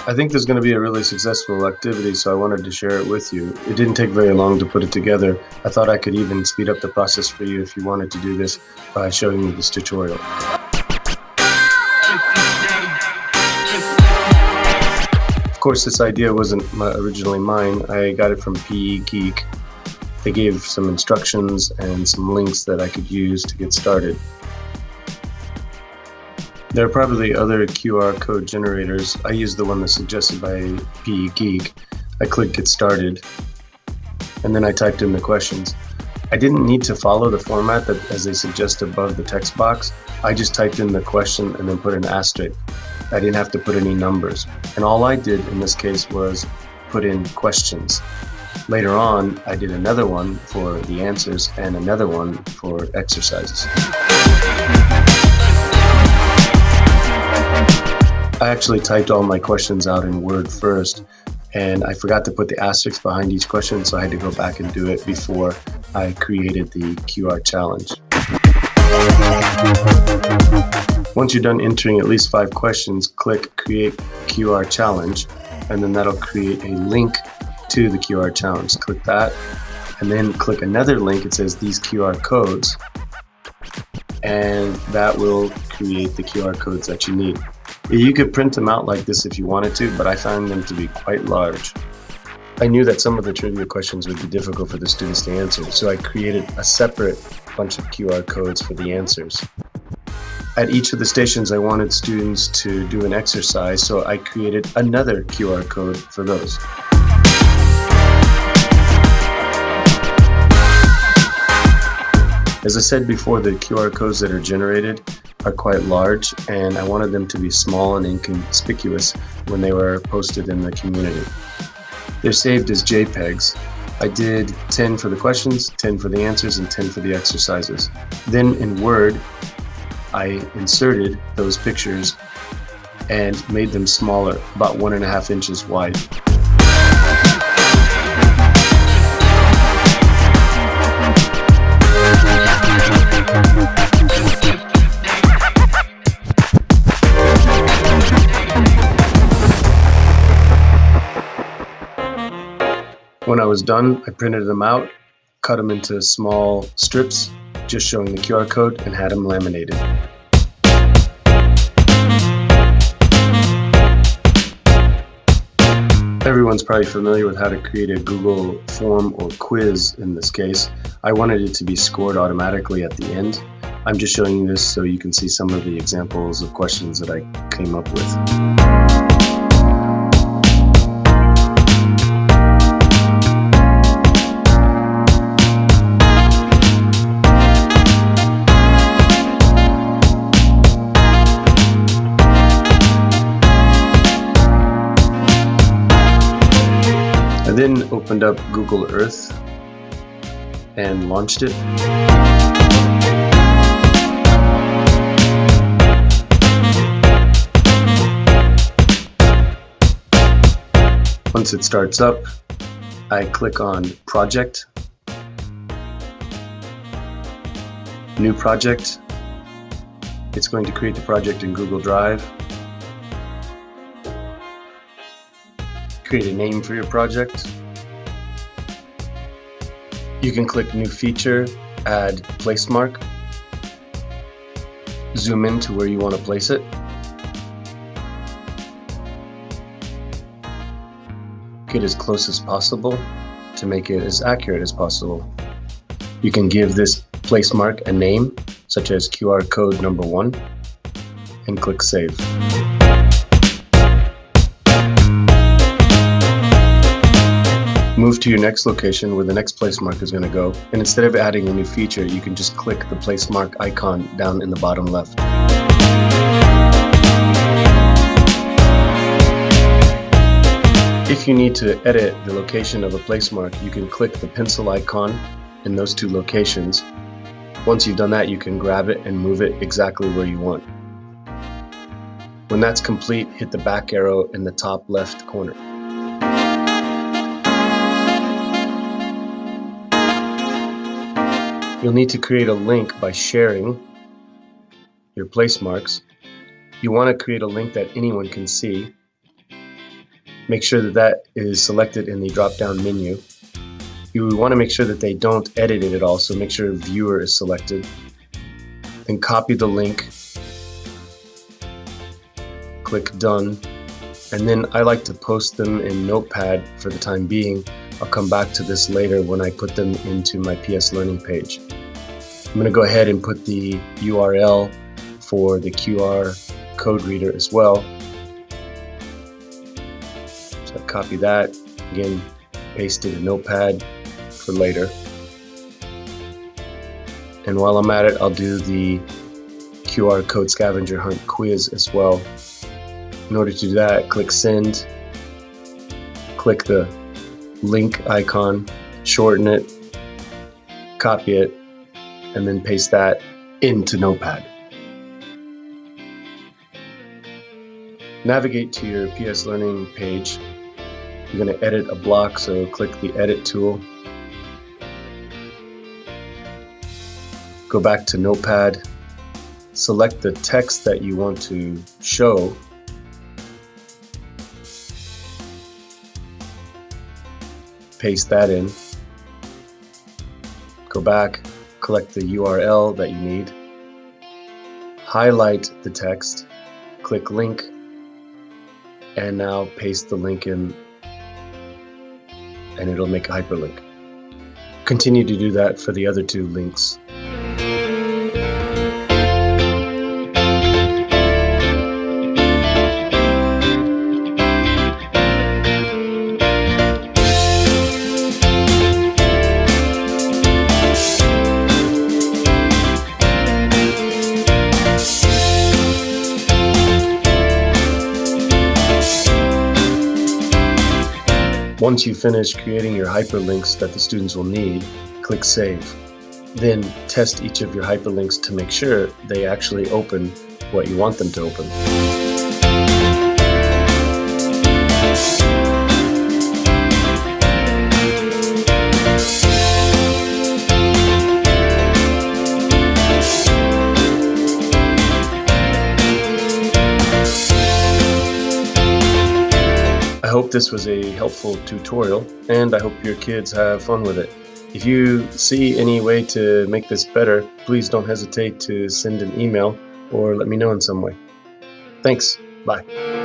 I think there's going to be a really successful activity, so I wanted to share it with you. It didn't take very long to put it together. I thought I could even speed up the process for you if you wanted to do this by showing you this tutorial. Of course, this idea wasn't originally mine. I got it from PE Geek. They gave some instructions and some links that I could use to get started. There are probably other QR code generators. I used the one that's suggested by PE Geek. I clicked Get Started, and then I typed in the questions. I didn't need to follow the format that as they suggest above the text box. I just typed in the question and then put an asterisk. I didn't have to put any numbers. And all I did in this case was put in questions. Later on, I did another one for the answers and another one for exercises. I actually typed all my questions out in Word first, and I forgot to put the asterisks behind each question, so I had to go back and do it before I created the QR challenge. Once you're done entering at least 5 questions, click Create QR Challenge, and then that'll create a link to the QR challenge. Click that, and then click another link. It says these QR codes, and that will create the QR codes that you need. You could print them out like this if you wanted to, but I found them to be quite large. I knew that some of the trivia questions would be difficult for the students to answer, so I created a separate bunch of QR codes for the answers. At each of the stations, I wanted students to do an exercise, so I created another QR code for those. As I said before, the QR codes that are generated are quite large, and I wanted them to be small and inconspicuous when they were posted in the community. They're saved as JPEGs. I did 10 for the questions, 10 for the answers, and 10 for the exercises. Then in Word, I inserted those pictures and made them smaller, about 1.5 inches wide. When I was done, I printed them out, cut them into small strips, just showing the QR code, and had them laminated. Everyone's probably familiar with how to create a Google form or quiz in this case. I wanted it to be scored automatically at the end. I'm just showing you this so you can see some of the examples of questions that I came up with. I then opened up Google Earth and launched it. Once it starts up, I click on Project, New Project. It's going to create the project in Google Drive. Create a name for your project. You can click New Feature, add Place Mark, zoom in to where you want to place it. Get as close as possible to make it as accurate as possible. You can give this place mark a name, such as QR code number 1, and click Save. Move to your next location where the next place mark is going to go, and instead of adding a new feature, you can just click the place mark icon down in the bottom left. If you need to edit the location of a place mark, you can click the pencil icon in those 2 locations. Once you've done that, you can grab it and move it exactly where you want. When that's complete, hit the back arrow in the top left corner. You'll need to create a link by sharing your place marks. You want to create a link that anyone can see. Make sure that that is selected in the drop-down menu. You want to make sure that they don't edit it at all, so make sure Viewer is selected. Then copy the link, click Done, and then I like to post them in Notepad for the time being. I'll come back to this later when I put them into my PS Learning page. I'm going to go ahead and put the URL for the QR code reader as well. So I copy that, again, paste it in Notepad for later. And while I'm at it, I'll do the QR code scavenger hunt quiz as well. In order to do that, click Send, click the link icon, shorten it, copy it, and then paste that into Notepad. Navigate to your PS Learning page. You're going to edit a block, so click the Edit tool. Go back to Notepad. Select the text that you want to show. Paste that in. Go back, select the URL that you need. Highlight the text, click Link, and now paste the link in, and it'll make a hyperlink. Continue to do that for the other two links. Once you finish creating your hyperlinks that the students will need, click Save. Then test each of your hyperlinks to make sure they actually open what you want them to open. I hope this was a helpful tutorial, and I hope your kids have fun with it. If you see any way to make this better, please don't hesitate to send an email or let me know in some way. Thanks. Bye.